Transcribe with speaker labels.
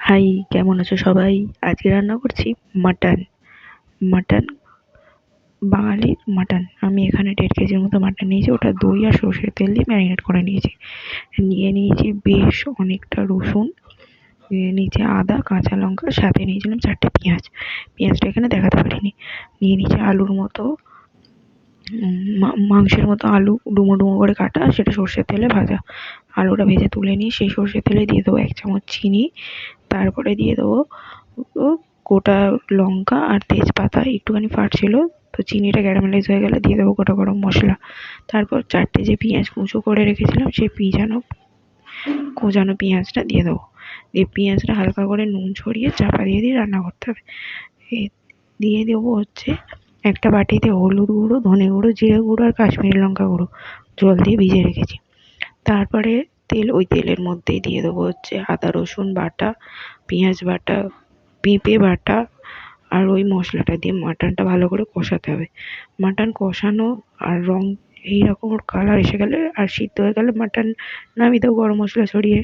Speaker 1: High, কেমন আছো সবাই? আজকে রান্না করছি মাটন। মাটন, বাঙালির মাটন। আমি এখানে 1.5 কেজির মতো মাটন নিয়েছি। ওটা দই আর সর্ষের তেল দিয়ে ম্যারিনেট করে নিয়েছি। নিয়ে নিয়েছি বেশ অনেকটা রসুন, নিয়ে নিয়েছি আদা, কাঁচা লঙ্কা, সাথে নিয়েছিলাম 4টে পেঁয়াজ। পেঁয়াজটা এখানে দেখাতে পারিনি। নিয়ে নিয়েছি আলুর মতো, মাংসের মতো আলু ডুমো ডুমো করে কাটা, সেটা সর্ষের তেলে ভাজা। আলুটা ভেজে তুলে নিয়ে সেই সর্ষের তেলে দিয়ে দেবো 1 চামচ চিনি। তারপরে দিয়ে দেবো গোটা লঙ্কা আর তেজপাতা একটুখানি ফাটছিল, তো চিনিটা ক্যারামেলাইজ হয়ে গেলে দিয়ে দেবো গোটা গরম মশলা। তারপর 4টে যে পেঁয়াজ কুচো করে রেখেছিলাম সেই কোঁচানো পেঁয়াজটা দিয়ে দেবো। দিয়ে পেঁয়াজটা হালকা করে নুন ছড়িয়ে চাপা দিয়ে দিয়ে রান্না করতে হবে। দিয়ে দেবো হচ্ছে একটা বাটিতে হলুদ গুঁড়ো, ধনে গুঁড়ো, জিরে গুঁড়ো আর কাশ্মীরি লঙ্কা গুঁড়ো জল দিয়ে ভিজিয়ে রেখেছি। তারপরে ওই তেলের মধ্যেই দিয়ে দেবো হচ্ছে আদা রসুন বাটা, পেঁয়াজ বাটা, পেঁপে বাটা আর ওই মশলাটা দিয়ে মাটনটা ভালো করে কষাতে হবে। মাটন কষানো আর এইরকম কালার এসে গেলে আর সিদ্ধ হয়ে গেলে মাটন নামিয়ে দেবো গরম মশলা ছড়িয়ে।